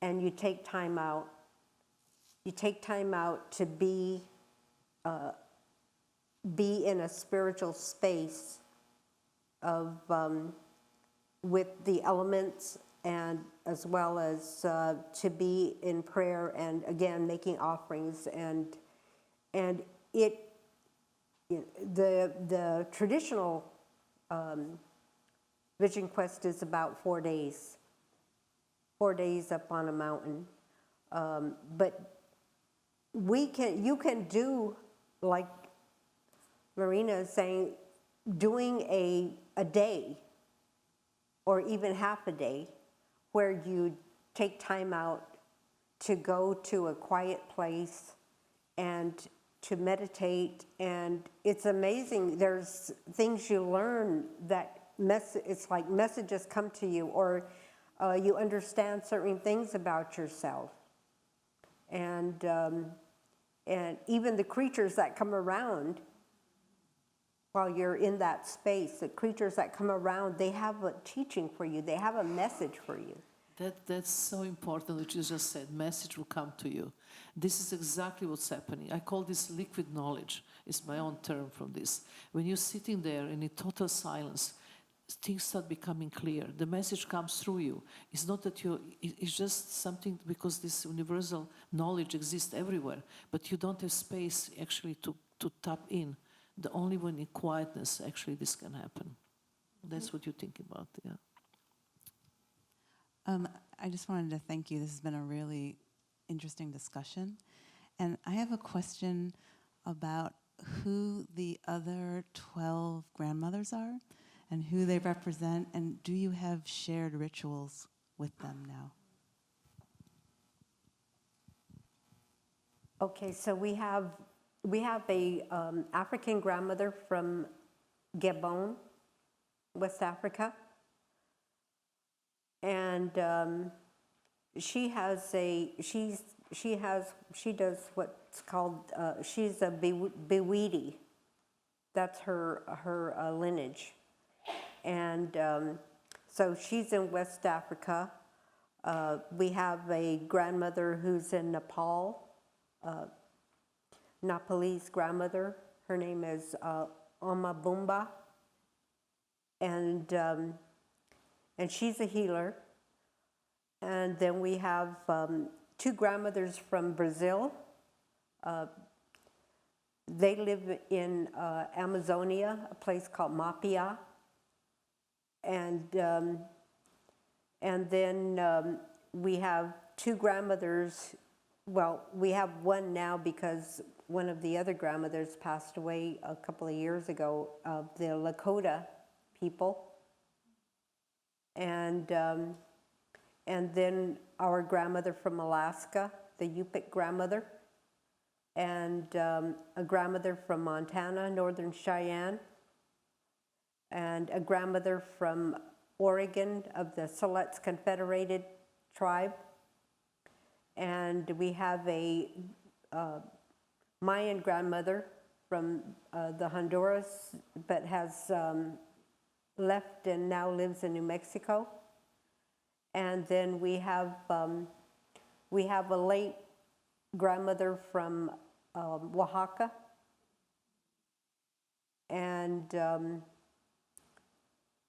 and you take time out. You take time out to be in a spiritual space of with the elements, and as well as to be in prayer and again making offerings, and it, the traditional vision quest is about 4 days. 4 days up on a mountain, but you can do, like Marina is saying, doing a day or even half a day where you take time out to go to a quiet place and to meditate. And it's amazing, there's things you learn that it's like messages come to you, or you understand certain things about yourself. And even the creatures that come around while you're in that space, the creatures that come around, they have a teaching for you, they have a message for you. That's so important what you just said. Message will come to you. This is exactly what's happening. I call this liquid knowledge. It's my own term from this. When you're sitting there in total silence, things start becoming clear. The message comes through you. It's not that it's just something, because this universal knowledge exists everywhere, but you don't have space actually to tap in. The only when in quietness actually this can happen. That's what you think about, yeah. I just wanted to thank you. This has been a really interesting discussion. And I have a question about who the other 12 grandmothers are and who they represent, and do you have shared rituals with them now? Okay, so we have a African grandmother from Gabon, West Africa, and she does what's called she's a Biwidi. That's her lineage, and so she's in West Africa. We have a grandmother who's in Nepal. Nepalese grandmother. Her name is Oma Bumba, and she's a healer. And then we have 2 grandmothers from Brazil. They live in Amazonia, a place called Mapia, and then we have 2 grandmothers. Well, we have one now because one of the other grandmothers passed away a couple of years ago, of the Lakota people. And then our grandmother from Alaska, the Yupik grandmother, and a grandmother from Montana, Northern Cheyenne, and a grandmother from Oregon of the Siletz Confederated tribe. And we have a Mayan grandmother from the Honduras, but has left and now lives in New Mexico. And then we have a late grandmother from Oaxaca, and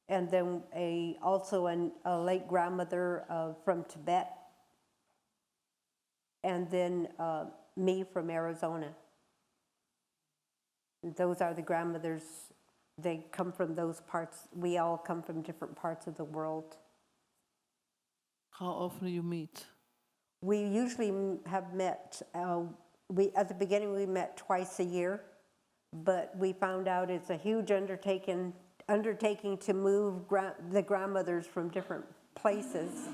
then also a late grandmother from Tibet, and then me from Arizona. Those are the grandmothers. They come from those parts. We all come from different parts of the world. How often do you meet? We usually have met, at the beginning we met twice a year, but we found out it's a huge undertaking undertaking to move the grandmothers from different places.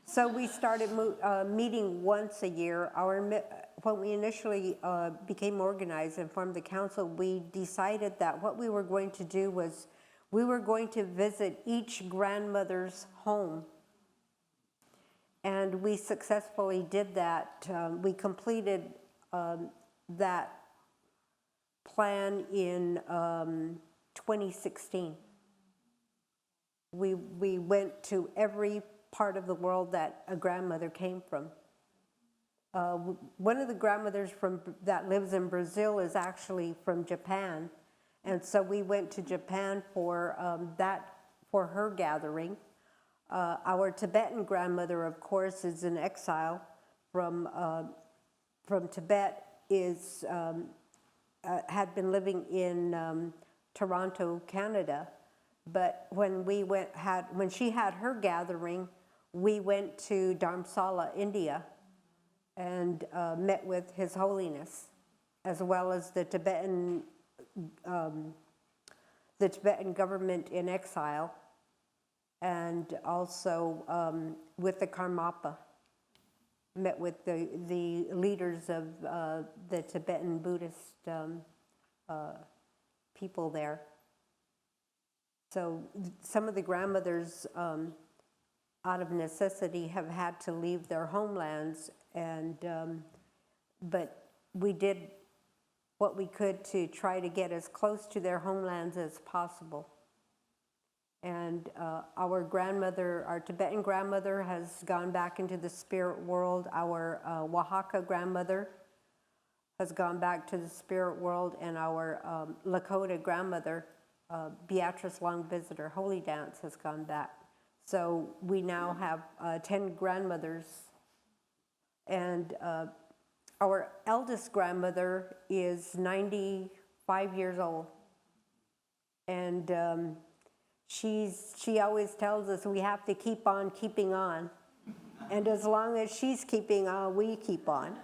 So we started meeting once a year. When we initially became organized and formed the council, we decided that what we were going to do was we were going to visit each grandmother's home. And we successfully did that. We completed that plan in 2016. We went to every part of the world that a grandmother came from. One of the grandmothers that lives in Brazil is actually from Japan, and so we went to Japan for her gathering. Our Tibetan grandmother, of course, is in exile from Tibet. Had been living in Toronto, Canada, but when she had her gathering, we went to Dharamsala, India, and met with His Holiness, as well as the Tibetan government in exile, and also with the Karmapa. Met with the leaders of the Tibetan Buddhist people there. So some of the grandmothers, out of necessity, have had to leave their homelands, but we did what we could to try to get as close to their homelands as possible. And our Tibetan grandmother has gone back into the spirit world. Our Oaxaca grandmother has gone back to the spirit world, and our Lakota grandmother, Beatrice Long Visitor Holy Dance, has gone back. So we now have 10 grandmothers, and our eldest grandmother is 95 years old, and she always tells us we have to keep on keeping on. And as long as she's keeping on, we keep on.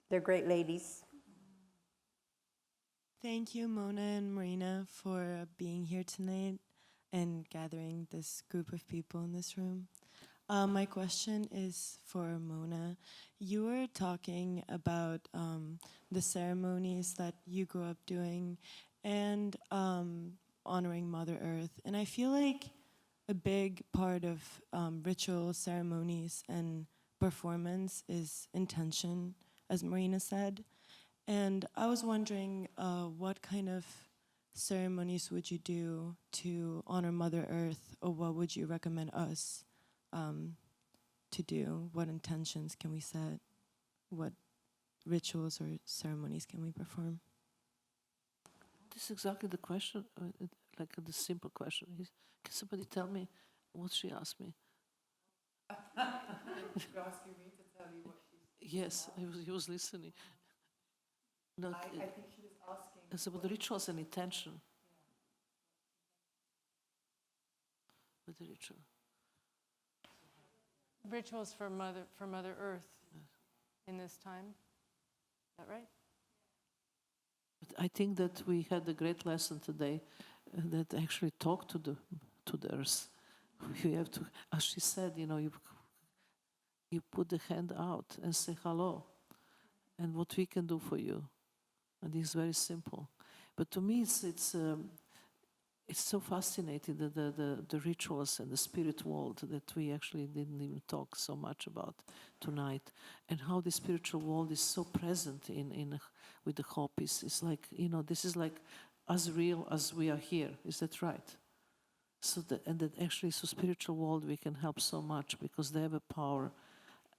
They're great ladies. Thank you, Mona and Marina, for being here tonight and gathering this group of people in this room. My question is for Mona. You were talking about the ceremonies that you grew up doing and honoring Mother Earth. And I feel like a big part of ritual ceremonies and performance is intention, as Marina said. And I was wondering what kind of ceremonies would you do to honor Mother Earth, or what would you recommend us to do? What intentions can we set? What rituals or ceremonies can we perform? This is exactly the question, like the simple question. Can somebody tell me what she asked me? You're asking me to tell you what she's... Yes, he was listening. No, I think she was asking... It's about the rituals and intention. With the ritual. Rituals for Mother Earth in this time. Is that right? But I think that we had a great lesson today that actually talked to the earth. You have to, as she said, you put the hand out and say hello, and what we can do for you, and it's very simple. But to me, it's so fascinating the rituals and the spirit world that we actually didn't even talk so much about tonight, and how the spiritual world is so present with the Hopis. It's like, this is like as real as we are here. Is that right? So actually, spiritual world we can help so much because they have a power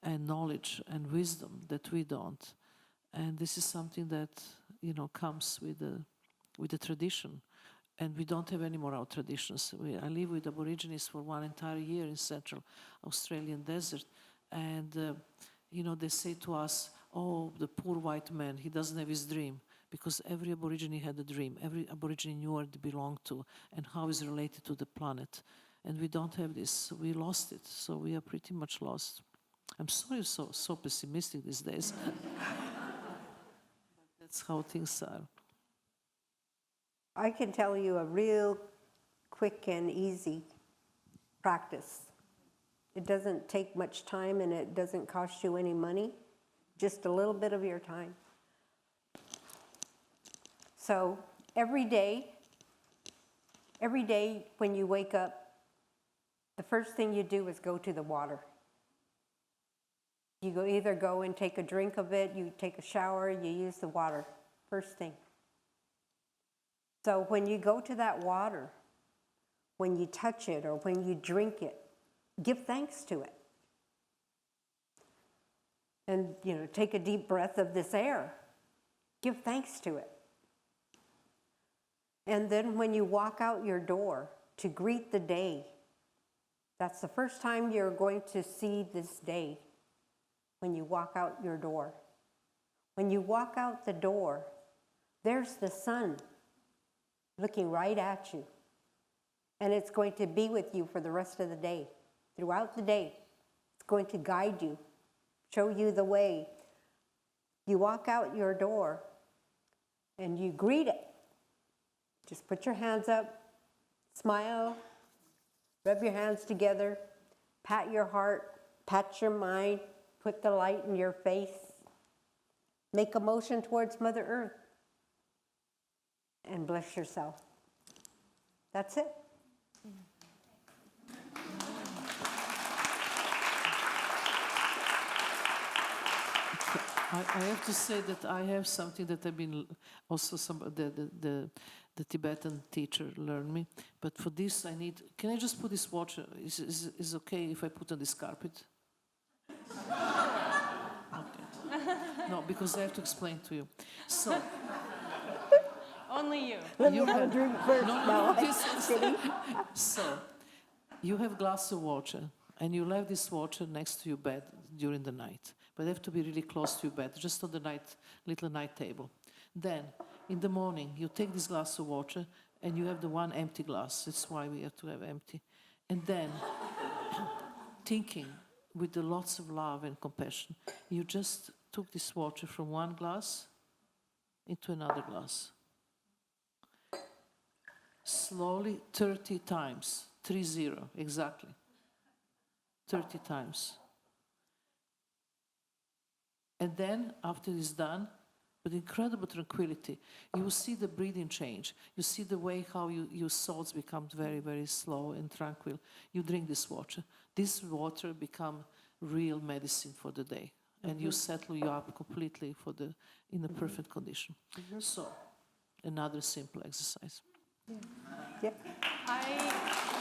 and knowledge and wisdom that we don't, and this is something that comes with the tradition. And we don't have any more our traditions. I live with Aborigines for one entire year in Central Australian desert. And, they say to us, oh, the poor white man, he doesn't have his dream. Because every Aborigine had a dream. Every Aborigine knew where they belonged to and how it's related to the planet. And we don't have this. We lost it. So we are pretty much lost. I'm sorry I'm so pessimistic these days. That's how things are. I can tell you a real quick and easy practice. It doesn't take much time and it doesn't cost you any money, just a little bit of your time. So every day when you wake up, the first thing you do is go to the water. You either go and take a drink of it, you take a shower, you use the water, first thing. So when you go to that water, when you touch it or when you drink it, give thanks to it. And, take a deep breath of this air. Give thanks to it. And then when you walk out your door to greet the day, that's the first time you're going to see this day, when you walk out your door. When you walk out the door, there's the sun looking right at you. And it's going to be with you for the rest of the day. Throughout the day, it's going to guide you, show you the way. You walk out your door and you greet it. Just put your hands up, smile, rub your hands together, pat your heart, pat your mind, put the light in your face. Make a motion towards Mother Earth and bless yourself. That's it. I have to say that I have something that I've been also the Tibetan teacher learned me. But for this I need, can I just put this watch, is okay if I put on this carpet? Okay. No, because I have to explain to you. So, Only you. Let me have a drink first. No, so, you have glass of water, and you leave this water next to your bed during the night. But they have to be really close to your bed, just on the little night table. Then, in the morning, you take this glass of water, and you have the one empty glass. That's why we have to have empty. And then, thinking with lots of love and compassion, you just took this water from one glass into another glass. Slowly, 30 times, 30, exactly. 30 times. And then, after it's done, with incredible tranquility, you will see the breathing change. You see the way how your thoughts become very, very slow and tranquil. You drink this water. This water become real medicine for the day. And you settle you up completely in a perfect condition. So, another simple exercise. Yeah. I